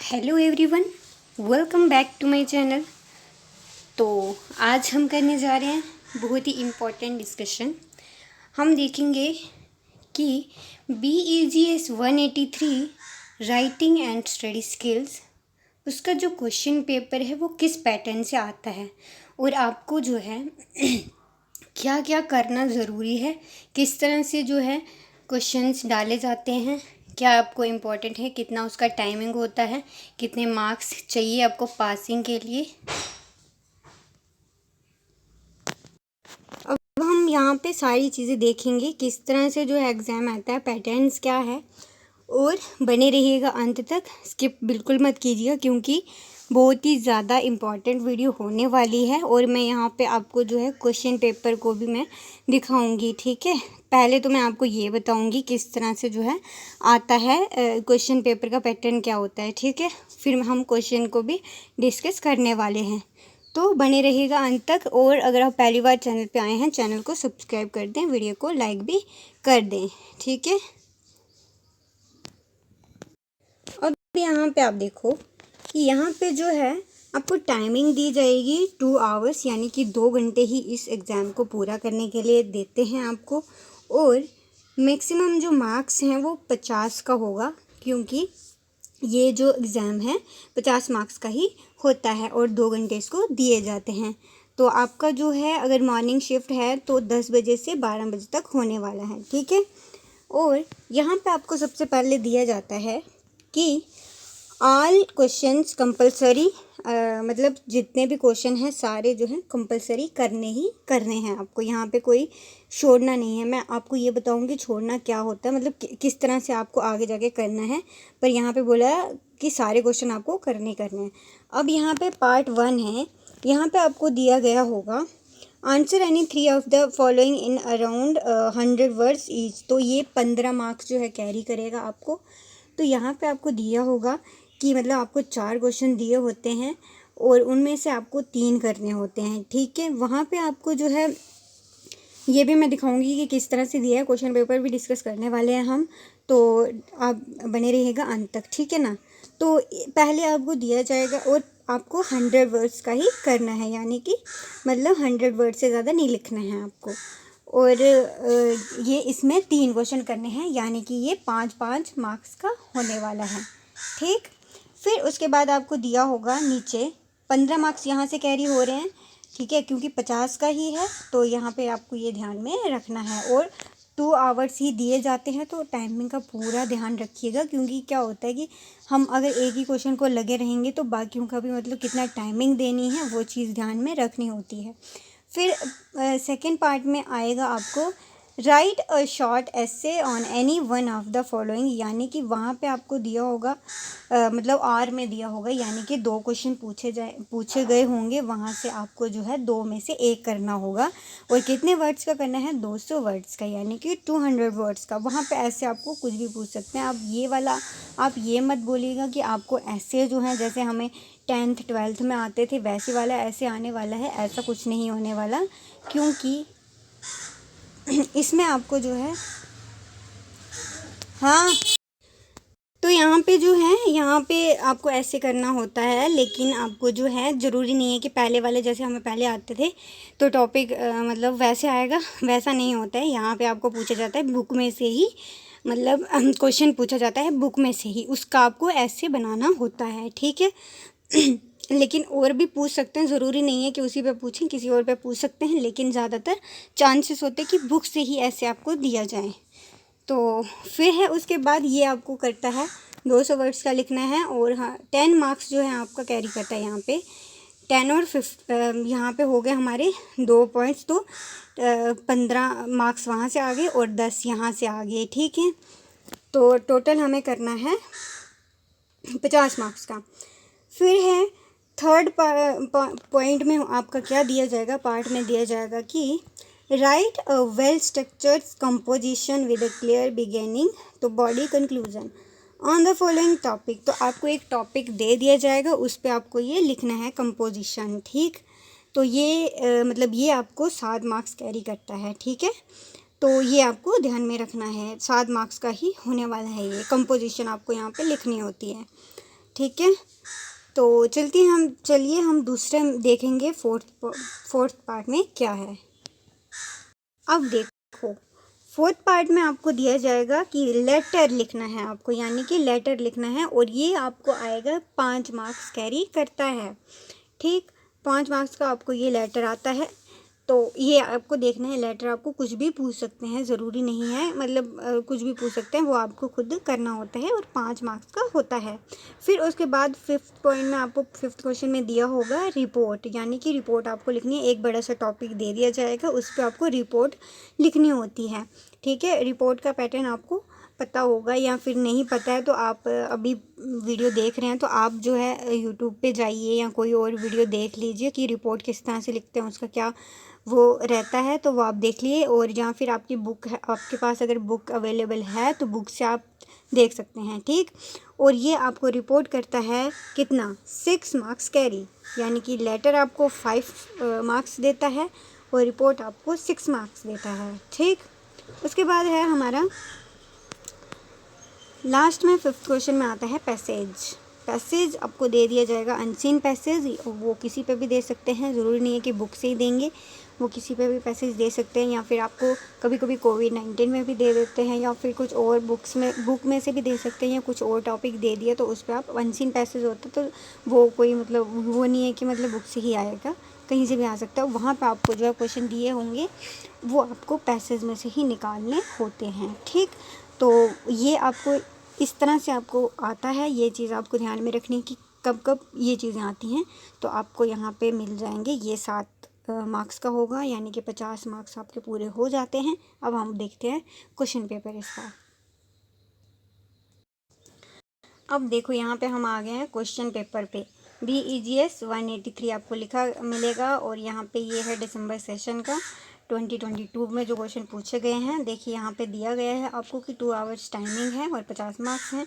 Hello everyone, welcome back to my channel. तो आज हम करने जा रहे हैं बहुत ही इम्पोर्टेंट डिस्कशन। हम देखेंगे कि BEGS 183 writing and study skills, उसका जो क्वेश्चन पेपर है वो किस पैटर्न से आता है और आपको जो है क्या क्या करना ज़रूरी है, किस तरह से जो है क्वेश्चंस डाले जाते हैं, क्या आपको इम्पोर्टेंट है, कितना उसका टाइमिंग होता है, कितने मार्क्स चाहिए आपको पासिंग के लिए। अब हम यहाँ पे सारी चीज़ें देखेंगे, किस तरह से जो है एग्ज़ाम आता है, पैटर्न्स क्या है, और बने रहिएगा अंत तक, स्किप बिल्कुल मत कीजिएगा क्योंकि बहुत ही ज़्यादा इम्पॉर्टेंट वीडियो होने वाली है। और मैं यहाँ पे आपको जो है क्वेश्चन पेपर को भी मैं दिखाऊंगी, ठीक है। पहले तो मैं आपको ये बताऊंगी किस तरह से जो है आता है क्वेश्चन पेपर का पैटर्न क्या होता है, ठीक है। फिर हम क्वेश्चन को भी डिस्कस करने वाले हैं, तो बने रहिएगा अंत तक। और अगर आप पहली बार चैनल पे आए हैं, चैनल को सब्सक्राइब कर दें, वीडियो को लाइक भी कर दें, ठीक है। अब यहाँ पे आप देखो कि यहाँ पे जो है आपको टाइमिंग दी जाएगी 2 आवर्स, यानी कि 2 घंटे ही इस एग्ज़ाम को पूरा करने के लिए देते हैं आपको। और मैक्सिमम जो मार्क्स हैं वो 50 का होगा, क्योंकि ये जो एग्ज़ाम है 50 मार्क्स का ही होता है और 2 घंटे इसको दिए जाते हैं। तो आपका जो है अगर मॉर्निंग शिफ्ट है तो 10 बजे से 12 बजे तक होने वाला है, ठीक है। और यहाँ पे आपको सबसे पहले दिया जाता है कि ऑल क्वेश्चंस कंपलसरी, मतलब जितने भी क्वेश्चन हैं सारे जो हैं कंपलसरी करने ही करने हैं आपको, यहाँ पे कोई छोड़ना नहीं है। मैं आपको ये बताऊंगी छोड़ना क्या होता है, मतलब किस तरह से आपको आगे जाके करना है, पर यहाँ पे बोला कि सारे क्वेश्चन आपको करने हैं। अब यहाँ पे पार्ट 1 है, यहाँ पे आपको दिया गया होगा answer any 3 of the following in around 100 words each. तो ये 15 मार्क्स जो है कैरी करेगा आपको। तो यहाँ पे आपको दिया होगा कि मतलब आपको 4 क्वेश्चन दिए होते हैं और उनमें से आपको 3 करने होते हैं, ठीक है। वहाँ पे आपको जो है ये भी मैं दिखाऊंगी कि किस तरह से दिया है, क्वेश्चन पेपर भी डिस्कस करने वाले हैं हम, तो आप बने रहिएगा अंत तक, ठीक है ना। तो पहले आपको दिया जाएगा और आपको 100 वर्ड्स का ही करना है, यानी कि मतलब 100 वर्ड से ज़्यादा नहीं लिखना है आपको। और ये इसमें 3 क्वेश्चन करने हैं, यानी कि ये 5-5 मार्क्स का होने वाला है, ठीक। फिर उसके बाद आपको दिया होगा नीचे 15 मार्क्स यहाँ से कैरी हो रहे हैं, ठीक है, क्योंकि 50 का ही है, तो यहाँ पे आपको ये ध्यान में रखना है। और 2 आवर्स ही दिए जाते हैं, तो टाइमिंग का पूरा ध्यान रखिएगा, क्योंकि क्या होता है कि हम अगर एक ही क्वेश्चन को लगे रहेंगे तो बाकियों का भी मतलब कितना टाइमिंग देनी है वो चीज़ ध्यान में रखनी होती है। फिर सेकेंड पार्ट में आएगा आपको right a short essay on any one of the following, यानी कि वहाँ पे आपको दिया होगा मतलब आर में दिया होगा, यानी कि 2 क्वेश्चन पूछे गए होंगे, वहाँ से आपको जो है 2 में से 1 करना होगा। और कितने वर्ड्स का करना है, 200 वर्ड्स का, यानी कि 200 वर्ड्स का। वहाँ पे ऐसे आपको कुछ भी पूछ सकते हैं। आप ये वाला आप ये मत बोलिएगा कि आपको ऐसे जो है जैसे हमें 10th 12th में आते थे वैसे वाला ऐसे आने वाला है, ऐसा कुछ नहीं होने वाला, क्योंकि इसमें आपको जो है हाँ, तो यहाँ पे जो है यहाँ पे आपको ऐसे करना होता है, लेकिन आपको जो है ज़रूरी नहीं है कि पहले वाले जैसे हमें पहले आते थे तो टॉपिक मतलब वैसे आएगा, वैसा नहीं होता है। यहाँ पे आपको पूछा जाता है बुक में से ही, मतलब क्वेश्चन पूछा जाता है बुक में से ही, उसका आपको ऐसे बनाना होता है, ठीक है। लेकिन और भी पूछ सकते हैं, ज़रूरी नहीं है कि उसी पे पूछें, किसी और पे पूछ सकते हैं, लेकिन ज़्यादातर चांसेस होते हैं कि बुक से ही ऐसे आपको दिया जाए। तो फिर है उसके बाद ये आपको करता है 200 वर्ड्स का लिखना है, और हाँ 10 मार्क्स जो है आपका कैरी करता है यहाँ पे 10 और 5 यहाँ पे हो गए हमारे 2 पॉइंट्स, तो 15 मार्क्स वहाँ से आ गए और 10 यहाँ से आ गए, ठीक है। तो टोटल हमें करना है 50 मार्क्स का। फिर है थर्ड पॉइंट में आपका क्या दिया जाएगा, पार्ट में दिया जाएगा कि write a well structured composition with a clear beginning तो body conclusion on the following topic. तो आपको एक टॉपिक दे दिया जाएगा, उस पर आपको ये लिखना है कंपोजिशन, ठीक। तो ये मतलब ये आपको 7 मार्क्स कैरी करता है, ठीक है। तो ये आपको ध्यान में रखना है, 7 मार्क्स का ही होने वाला है, ये कंपोजिशन आपको यहाँ पे लिखनी होती है, ठीक है, तो चलिए हम दूसरे देखेंगे फोर्थ पार्ट में क्या है। अब देखो फोर्थ पार्ट में आपको दिया जाएगा कि लेटर लिखना है आपको, यानी कि लेटर लिखना है, और ये आपको आएगा 5 मार्क्स कैरी करता है। ठीक, 5 मार्क्स का आपको ये लेटर आता है। तो ये आपको देखना है, लेटर आपको कुछ भी पूछ सकते हैं, ज़रूरी नहीं है, मतलब कुछ भी पूछ सकते हैं, वो आपको खुद करना होता है, और 5 मार्क्स का होता है। फिर उसके बाद 5th पॉइंट में आपको 5th क्वेश्चन में दिया होगा रिपोर्ट, यानी कि रिपोर्ट आपको लिखनी है। एक बड़ा सा टॉपिक दे दिया जाएगा, उस पर आपको रिपोर्ट लिखनी होती है। ठीक है, रिपोर्ट का पैटर्न आपको पता होगा, या फिर नहीं पता है तो आप अभी वीडियो देख रहे हैं तो आप जो है यूट्यूब पे जाइए या कोई और वीडियो देख लीजिए कि रिपोर्ट किस तरह से लिखते हैं, उसका क्या वो रहता है, तो वो आप देख लिए। और या फिर आपकी बुक है, आपके पास अगर बुक अवेलेबल है तो बुक से आप देख सकते हैं। ठीक, और ये आपको रिपोर्ट करता है कितना, 6 मार्क्स कैरी, यानी कि लेटर आपको 5 मार्क्स देता है और रिपोर्ट आपको 6 मार्क्स देता है। ठीक, उसके बाद है हमारा लास्ट में 5th क्वेश्चन में आता है पैसेज आपको दे दिया जाएगा अनसीन पैसेज, वो किसी पे भी दे सकते हैं, ज़रूरी नहीं है कि बुक से ही देंगे, वो किसी पे भी पैसेज दे सकते हैं, या फिर आपको कभी कभी कोविड-19 में भी दे देते हैं, या फिर कुछ और बुक में से भी दे सकते हैं, या कुछ और टॉपिक दे दिया तो उस पर आप अनसीन पैसेज होता है, तो वो कोई मतलब वो नहीं है कि मतलब बुक से ही आएगा, कहीं से भी आ सकता है। वहाँ पर आपको जो है क्वेश्चन दिए होंगे वो आपको पैसेज में से ही निकालने होते हैं। ठीक, तो ये आपको इस तरह से आपको आता है, ये चीज़ आपको ध्यान में रखनी है कि कब कब ये चीज़ें आती हैं। तो आपको यहाँ पे मिल जाएंगे, ये 7 मार्क्स का होगा, यानी कि 50 मार्क्स आपके पूरे हो जाते हैं। अब हम देखते हैं क्वेश्चन पेपर इसका। अब देखो यहाँ पे हम आ गए हैं क्वेश्चन पेपर पे। BEGS 183 आपको लिखा मिलेगा, और यहाँ पे ये है दिसंबर सेशन का 2022 में जो क्वेश्चन पूछे गए हैं। देखिए यहाँ पे दिया गया है आपको कि 2 आवर्स टाइमिंग है और 50 मार्क्स हैं।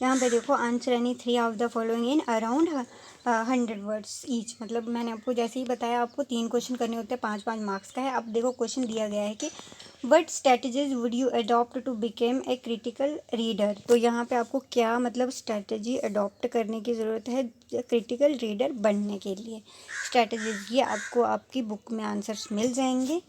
यहाँ पे देखो answer any 3 of the following in around 100 words each, मतलब मैंने आपको जैसे ही बताया आपको 3 क्वेश्चन करने होते हैं, 5-5 मार्क्स का है। अब देखो क्वेश्चन दिया गया है कि what strategies would you adopt to become a critical reader. तो यहाँ पे आपको क्या मतलब स्ट्रैटेजी अडॉप्ट करने की ज़रूरत है क्रिटिकल रीडर बनने के लिए। स्ट्रैटेजीज ये आपको आपकी बुक में आंसर्स मिल जाएंगे।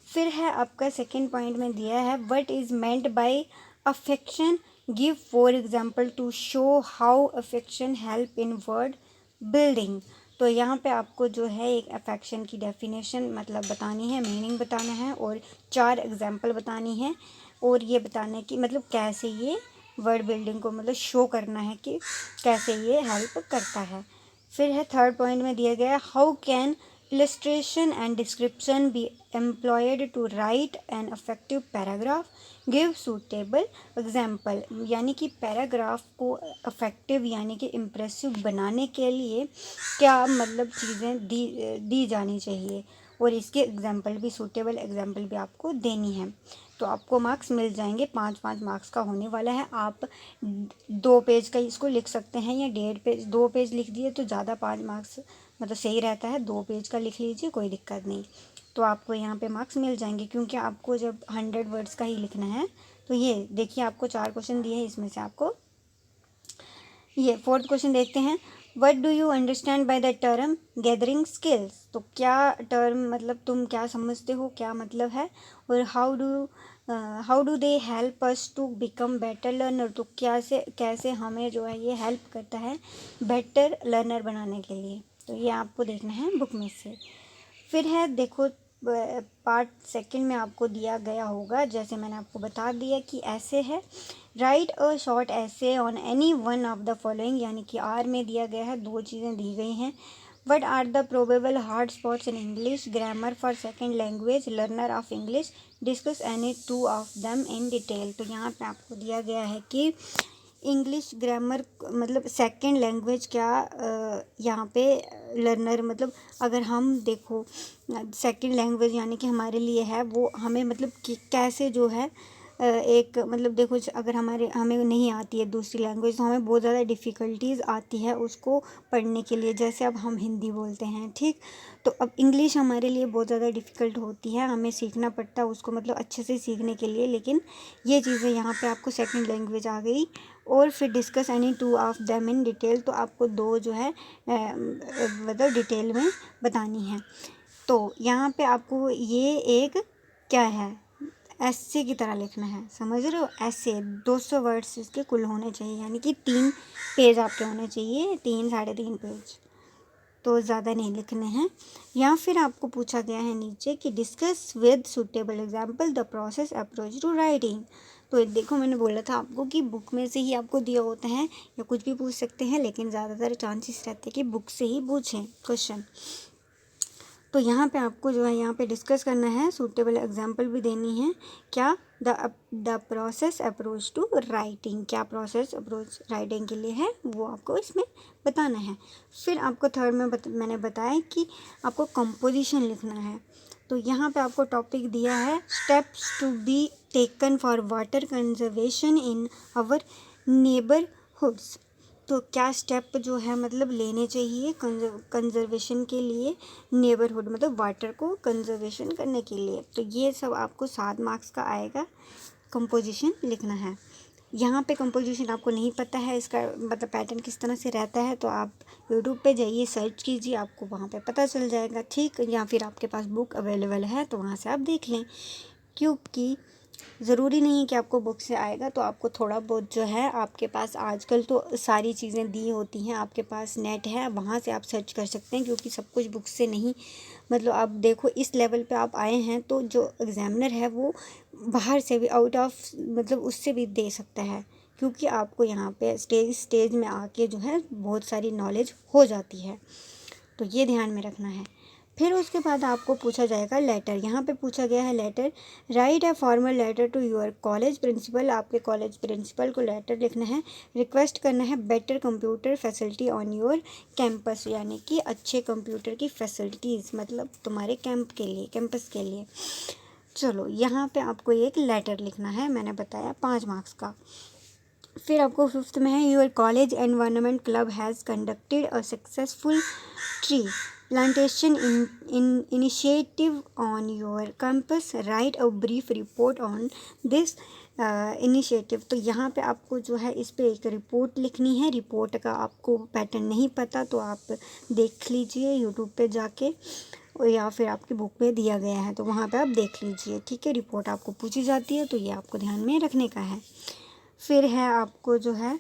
फिर है आपका सेकंड पॉइंट में दिया है what is meant by affection, give 4 example to show how affection help in word building. तो यहाँ पे आपको जो है एक अफेक्शन की डेफिनेशन मतलब बतानी है, मीनिंग बताना है, और 4 एग्जांपल बतानी है, और ये बताना है कि मतलब कैसे ये वर्ड बिल्डिंग को मतलब शो करना है कि कैसे ये हेल्प करता है। फिर है थर्ड पॉइंट में दिया गया how can illustration and description be employed to write an effective paragraph, give suitable example। यानी कि पैराग्राफ को अफेक्टिव यानी कि इम्प्रेसिव बनाने के लिए क्या मतलब चीज़ें दी जानी चाहिए, और इसके एग्जाम्पल भी, सूटेबल एग्जाम्पल भी आपको देनी है। तो आपको मार्क्स मिल जाएंगे, 5-5 मार्क्स का होने वाला है। आप 2 पेज का इसको लिख सकते हैं, या 1.5 पेज, 2 पेज लिख दिए तो ज़्यादा 5 मार्क्स मतलब सही रहता है। 2 पेज का लिख लीजिए, कोई दिक्कत नहीं, तो आपको यहाँ पे मार्क्स मिल जाएंगे, क्योंकि आपको जब 100 वर्ड्स का ही लिखना है। तो ये देखिए आपको 4 क्वेश्चन दिए हैं, इसमें से आपको ये 4th क्वेश्चन देखते हैं। What do you understand by the term gathering skills. तो क्या टर्म मतलब तुम क्या समझते हो, क्या मतलब है, और how do they help us to become better learner. तो कैसे हमें जो है ये हेल्प करता है बेटर लर्नर बनाने के लिए। तो ये आपको देखना है बुक में से। फिर है देखो पार्ट सेकंड में आपको दिया गया होगा, जैसे मैंने आपको बता दिया कि ऐसे है राइट अ शॉर्ट ऐसे on any one of the following, यानी कि आर में दिया गया है, 2 चीज़ें दी गई हैं। What are the probable hard spots in English grammar for second language learner of English, discuss any 2 of them in detail. तो यहाँ पे आपको दिया गया है कि इंग्लिश ग्रामर मतलब सेकंड लैंग्वेज क्या यहाँ पे लर्नर मतलब अगर हम देखो सेकंड लैंग्वेज यानी कि हमारे लिए है वो हमें मतलब कि कैसे जो है एक मतलब देखो अगर हमें नहीं आती है दूसरी लैंग्वेज तो हमें बहुत ज़्यादा डिफ़िकल्टीज़ आती है उसको पढ़ने के लिए। जैसे अब हम हिंदी बोलते हैं, ठीक, तो अब इंग्लिश हमारे लिए बहुत ज़्यादा डिफ़िकल्ट होती है, हमें सीखना पड़ता है उसको मतलब अच्छे से सीखने के लिए। लेकिन ये चीज़ें यहाँ पे आपको सेकंड लैंग्वेज आ गई और फिर discuss any two of them in detail, तो आपको दो जो है मतलब डिटेल में बतानी है। तो यहाँ पे आपको ये एक क्या है, ऐसे की तरह लिखना है, समझ रहे हो, ऐसे 200 वर्ड्स इसके कुल होने चाहिए, यानी कि 3 पेज आपके होने चाहिए, 3 साढ़े 3 पेज, तो ज़्यादा नहीं लिखने हैं। या फिर आपको पूछा गया है नीचे कि discuss with suitable example the process approach to writing. तो देखो मैंने बोला था आपको कि बुक में से ही आपको दिया होता है या कुछ भी पूछ सकते हैं, लेकिन ज़्यादातर चांसेस रहते हैं कि बुक से ही पूछें क्वेश्चन। तो यहाँ पे आपको जो है यहाँ पे डिस्कस करना है, सूटेबल एग्जांपल भी देनी है, क्या the process approach to writing, क्या प्रोसेस अप्रोच राइटिंग के लिए है वो आपको इसमें बताना है। फिर आपको थर्ड में मैंने बताया कि आपको कंपोजिशन लिखना है। तो यहाँ पे आपको टॉपिक दिया है steps to be taken for water conservation in our neighbourhoods. तो क्या स्टेप जो है मतलब लेने चाहिए कंजर्वेशन के लिए, नेबरहुड मतलब वाटर को कंजर्वेशन करने के लिए। तो ये सब आपको 7 मार्क्स का आएगा। कंपोजिशन लिखना है। यहाँ पे कंपोजिशन आपको नहीं पता है, इसका मतलब पैटर्न किस तरह से रहता है, तो आप यूट्यूब पे जाइए, सर्च कीजिए, आपको वहाँ पे पता चल जाएगा, ठीक। या फिर आपके पास बुक अवेलेबल है तो वहाँ से आप देख लें, क्योंकि ज़रूरी नहीं है कि आपको बुक से आएगा। तो आपको थोड़ा बहुत जो है आपके पास आजकल तो सारी चीज़ें दी होती हैं, आपके पास नेट है, वहाँ से आप सर्च कर सकते हैं, क्योंकि सब कुछ बुक से नहीं, मतलब आप देखो इस लेवल पे आप आए हैं तो जो एग्ज़ामिनर है वो बाहर से भी, आउट ऑफ मतलब उससे भी दे सकता है, क्योंकि आपको यहाँ पे स्टेज में आके जो है बहुत सारी नॉलेज हो जाती है। तो ये ध्यान में रखना है। फिर उसके बाद आपको पूछा जाएगा लेटर। यहाँ पे पूछा गया है letter, write a formal letter to your college principal, आपके कॉलेज प्रिंसिपल को लेटर लिखना है, रिक्वेस्ट करना है better computer facility on your campus, यानी कि अच्छे कंप्यूटर की फैसिलिटीज़ मतलब तुम्हारे कैंपस के लिए। चलो यहाँ पे आपको एक लेटर लिखना है, मैंने बताया 5 मार्क्स का। फिर आपको 5th में है, your college environment club has conducted a successful tree plantation initiative on your campus, right a brief report on this initiative. तो यहाँ पे आपको जो है इस पे एक रिपोर्ट लिखनी है। रिपोर्ट का आपको पैटर्न नहीं पता तो आप देख लीजिए यूट्यूब पे जाके, या फिर आपकी बुक में दिया गया है तो वहाँ पे आप देख लीजिए, ठीक है। रिपोर्ट आपको पूछी जाती है तो ये आपको ध्यान में रखने का है। फिर है आपको जो है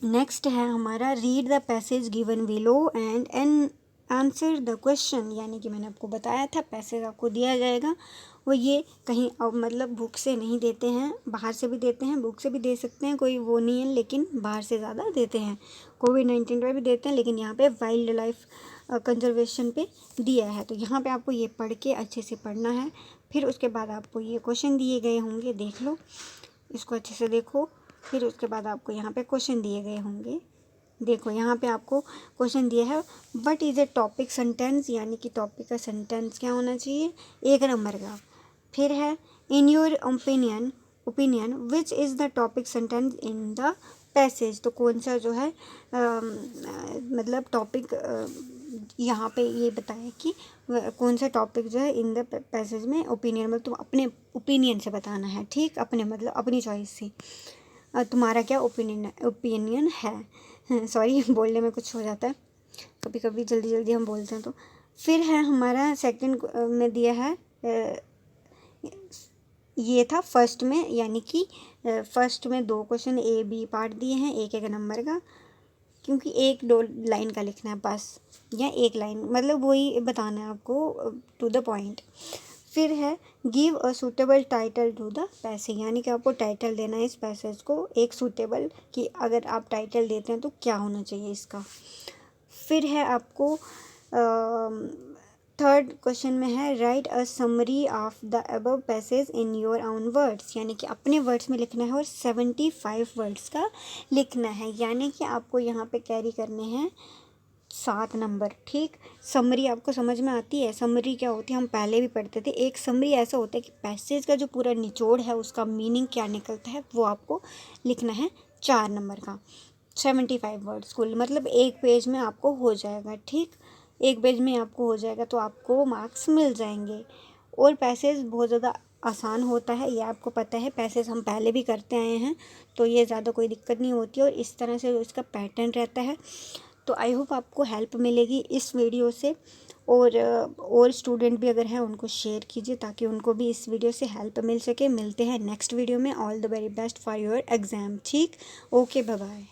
नेक्स्ट है हमारा, read the passage given below and answer the question, यानी कि मैंने आपको बताया था पैसेज आपको दिया जाएगा, वो ये कहीं मतलब बुक से नहीं देते हैं, बाहर से भी देते हैं, बुक से भी दे सकते हैं, कोई वो नहीं है, लेकिन बाहर से ज़्यादा देते हैं। कोविड-19 पे भी देते हैं, लेकिन यहाँ पे वाइल्ड लाइफ कंजर्वेशन पे दिया है। तो यहाँ पे आपको ये पढ़ के अच्छे से पढ़ना है। फिर उसके बाद आपको ये क्वेश्चन दिए गए होंगे, देख लो, इसको अच्छे से देखो। फिर उसके बाद आपको यहाँ पे क्वेश्चन दिए गए होंगे, देखो यहाँ पे आपको क्वेश्चन दिया है, what is a topic sentence, यानी कि टॉपिक का सेंटेंस क्या होना चाहिए, 1 नंबर का। फिर है, in your opinion which is the topic sentence in the passage, तो कौन सा जो है मतलब टॉपिक यहाँ पे ये बताया कि कौन सा टॉपिक जो है इन द पैसेज में, ओपिनियन मतलब तुम अपने ओपिनियन से बताना है, ठीक, अपने मतलब अपनी चॉइस से, तुम्हारा क्या ओपिनियन है। सॉरी बोलने में कुछ हो जाता है, कभी कभी जल्दी जल्दी हम बोलते हैं तो। फिर है हमारा सेकंड में दिया है, ये था फर्स्ट में, यानी कि फर्स्ट में 2 क्वेश्चन ए बी पार्ट दिए हैं, 1 नंबर का, क्योंकि 1-2 लाइन का लिखना है बस, या 1 लाइन मतलब वही बताना है आपको, टू द पॉइंट। फिर है, give a suitable title to the passage, यानी कि आपको टाइटल देना है इस पैसेज को एक सूटेबल, कि अगर आप टाइटल देते हैं तो क्या होना चाहिए इसका। फिर है आपको थर्ड क्वेश्चन में है, right a summary of the above passage in your own words, यानी कि अपने वर्ड्स में लिखना है और 75 वर्ड्स का लिखना है, यानी कि आपको यहाँ पे कैरी करने हैं 7 नंबर, ठीक। समरी आपको समझ में आती है, समरी क्या होती है, हम पहले भी पढ़ते थे। एक समरी ऐसा होता है कि पैसेज का जो पूरा निचोड़ है उसका मीनिंग क्या निकलता है वो आपको लिखना है 4 नंबर का, 75 वर्ड्स कुल, मतलब 1 पेज में आपको हो जाएगा, ठीक। 1 पेज में आपको हो जाएगा तो आपको मार्क्स मिल जाएंगे। और पैसेज बहुत ज़्यादा आसान होता है, ये आपको पता है, पैसे हम पहले भी करते आए हैं, तो ये ज़्यादा कोई दिक्कत नहीं होती है। और इस तरह से इसका पैटर्न रहता है। तो आई होप आपको हेल्प मिलेगी इस वीडियो से। और स्टूडेंट भी अगर हैं उनको शेयर कीजिए ताकि उनको भी इस वीडियो से हेल्प मिल सके। मिलते हैं नेक्स्ट वीडियो में। All the very best for your exam. ठीक, ओके, बाय बाय।